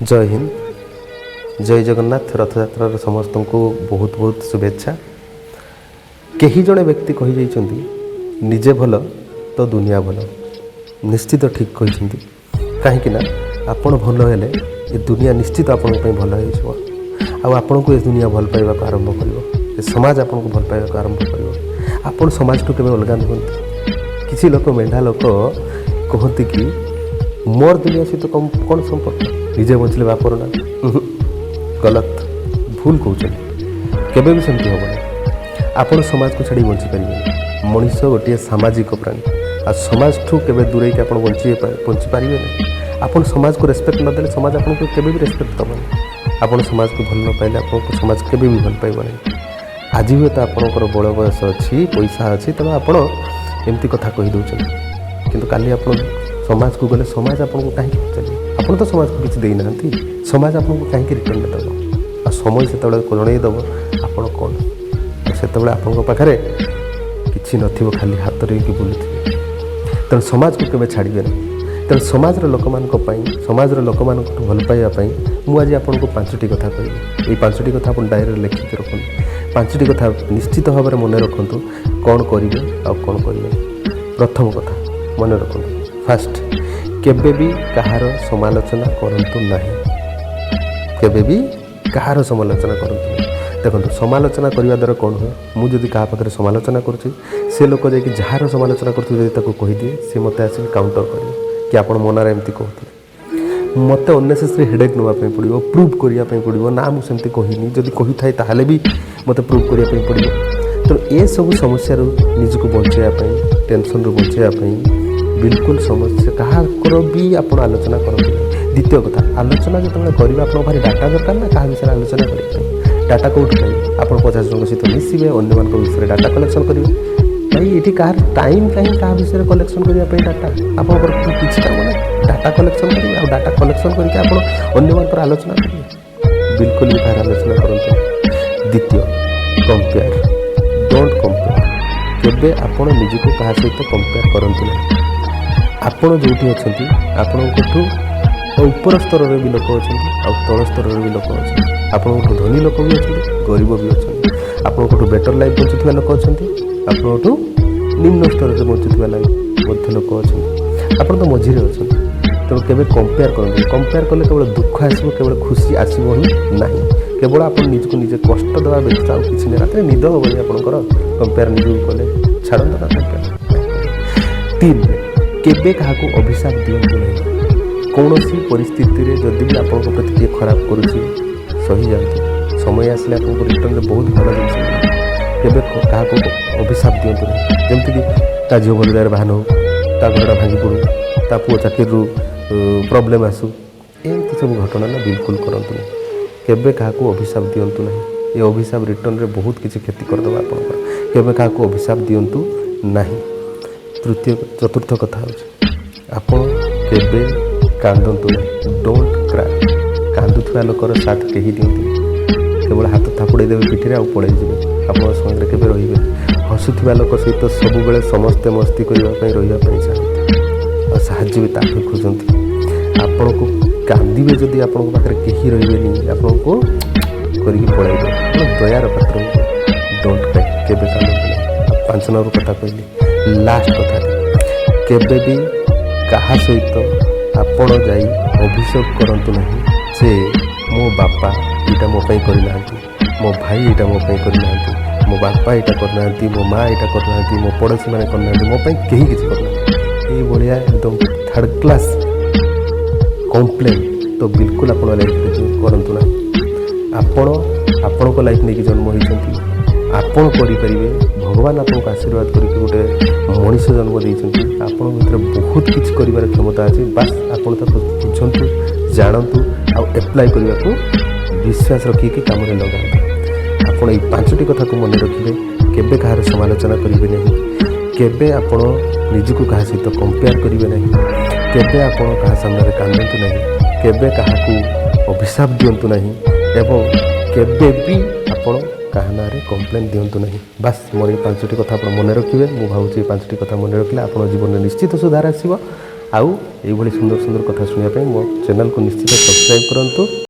जय हिंद, जय जगन्नाथ। रथयात्रार समस्त को बहुत बहुत शुभेच्छा। कहीं जड़े व्यक्ति कही जाइछन्ति निजे भल तो दुनिया भल। निश्चित ठीक कही कहीं आपण भल हेले ये दुनिया निश्चित आपण भल हो। आपण को ये दुनिया भल पाइबा आरंभ कर, समाज आपन को भल पाइबा आरंभ कर। आपण समाज टू केवे अलग नुहति। किसी लोक मेढ़ा लोक कहते कि मोर दुनिया सहित कम कौन संपर्क, निजे बचले बापर ना। गलत, भूल कहते केवे भी सेमती हम। आपण समाज को छाड़ी बंची पारे। मनीष गोटे सामाजिक प्राणी, आ समाज ठू केवे दूरे के आपण बंची पारे ना। आपण समाज को रेस्पेक्ट न देले समाज आपन को केवे भी रेस्पेक्ट दबनी। आपण समाज को भल न पाइले आपन समाज केवे भी भल पाइब नहीं। आज भी तो आपंकर बड़ बयस अच्छी पैसा अच्छी तेणु आपण एमती कथा कही दौरान, किंतु काली आप समाज को गले समाज आपको कहीं चलिए। आप तो समाज को किसी देना, समाज आपको कहीं रिटर्न देव। आ समय से जनईदेव आप कौन से आपे कि न खाली हाथ रही बुलू। तेणु समाज को केवे छाड़े ना। तेणु समाज लोक समाज लोक भल पाइबापी मुझे आपको 5टी कथा कह। ये 5टी कथा आप डायरी लिखिक रखु। 5टी कथा निश्चित भाव में मन रखु कौन करेंगे आ कौन करेंगे। प्रथम कथा मन रखु, फास्ट केबे भी कहार समालोचना करंतु नहीं। केबे भी कहार समालोचना करंतु नहीं। देखो समालोचना करने द्वारा कौन हुए, मुझे क्या पाखे समालोचना करुँची से लोक जाकि जार समालोचना करदिए सी मत आस काउंटर करे कि आप मनार एमती कहते मत अननेसेसरी हेडेक नापी पड़ो, प्रूव करने पड़ो ना मुझे कहनी। जदि कही थाए ताहले भी मत प्रूव करने पड़ो। तो ये सब समस्या निजक बचाई, टेंशन रू बचाई बिल्कुल समस्या कहार भी आप आलोचना करते। द्वितीय कथा, आलोचना जो करेंगे आप भारी डाटा दरकार ना। क्या विषय आलोचना करेंगे, डाटा कौट पाइबे। आप 50 जन सहित मिसवे, अन्य विषय डाटा कलेक्शन करेंगे। भाई ये कहार टाइम कहीं क्या विषय कलेक्शन करने डाटा आप किसी काम ना। डाटा कलेक्शन करेंगे आ डाटा कलेक्शन करके आप अन्य आलोचना करेंगे। बिल्कुल भी कहार आलोचना करते। द्वितीय, कंपेयर, डोंट कंपेयर। केबे आप निजक क्या सहित कंपेयर करंतु नहीं। आपण जोटी अच्छी आपठू ऊपर स्तर भी लोक अच्छा, तल स्तर भी लोक अच्छा। आपठू धनी लोक भी अच्छा, गरीब भी अच्छा। आपठू बेटर लाइफ बचुवा लोक अच्छा, आपठू निम्न स्तर से बचुवा लाइफ लोक अच्छा। आप तो मझे अच्छा। तेणु केवे कंपेयर करते। कंपेयर कले केवल दुख आसो, केवल खुशी आसो ही ना। केवल आप निजक निजे कष्ट देवा व्यतीत आउ किसी नहीं। रात निद हेनी आपंकर कंपेयर निजक कले छाड़ ना कंपेयर। 3, केबे क्या अभिशाप दिंतु नहीं। कौन सी परिस्थिति रे जदि भी आपन प्रति किए खराब करुच्ची सही जातु। समय आसले आप रिटर्न में बहुत भल जिन केबे क्या अभिशाप दिंतु नहीं। जमीक झील भल जगह बाहन हो, घरटा भांगी पड़ू, पुओ चाकरी प्रोब्लेम आसू, एमती सब घटना ना बिल्कुल करंतु नहीं। केबे क्या अभिशाप दिंतु नहीं। ये अभिशाप रिटर्न में बहुत किसी क्षति करदे आप। केबे क्या अभिशाप दिंतु नहीं। तृतीय चतुर्थ कथा हो केबे कांदंतु नहीं। Don't cry. कांदुवा लोकर साथ कहीं दिखती, केवल हाथ थापुड़े देवे पिठी आउ पड़े जाए। आप संगे केवे रही। हसुवा लोक सहित सब बेले समस्ते मस्ती करने रही चाहते, साहाଯ୍य भी ताकि खोजती। आपण को कांदे जदि आप कहीं रही आपको करके पड़े दयार पात्र। डोंट क्राई, केबे कांदंतु नहीं। 5 नंबर कथा कहली, लास्ट कथा केबे भी कहा सहित आपण जाई अभिषेक करंतु नहीं जे मो बापा यहाँ मोपाई करना, मो भाई यहाँ मोपाई करना, मो बापा यहाँ करना, मो माँ यहाँ करना, मो पड़ोशी मैंने करना, मोपाई कहीं किसी करना। ये भाया एकदम 3rd क्लास कम्प्लेन तो बिल्कुल आप लाइफ करंतु ना। आपण लाइफ नहीं जन्म होती आपण करेंगे। भगवान आपको आशीर्वाद करके गोटे मनीष जन्म देते। आपण भर बहुत किसी कर क्षमता अच्छी। बास आप बुझंतु, जानतु आ एप्लाय करने को विश्वास रखिए काम में लगा। आपड़ ये 5टी कथा को मन रखिए। केबे कहार समालोचना करेंगे नहीं। केबे आपण निजक क्या सहित कंपेयर करेंगे नहीं। केबे आपण क्या सामने कांदंतु नहीं। केबे क्या अभिशाप दिंतु नहीं। एवं केबे भी आपण क्या ना कंप्लेन दिंतु नहीं। बास मोर 5टी कथा आप मन रखिए। मुझे भावी 5टी कथा मन रखिले आप जीवन में निश्चित सुधार आसो। ଆଉ ଏଇଭଳି ସୁନ୍ଦର ସୁନ୍ଦର କଥା ଶୁଣିବା ପାଇଁ ମୋ ଚ୍ୟାନେଲକୁ ନିଶ୍ଚିତ ସବସ୍କ୍ରାଇବ୍ କରନ୍ତୁ।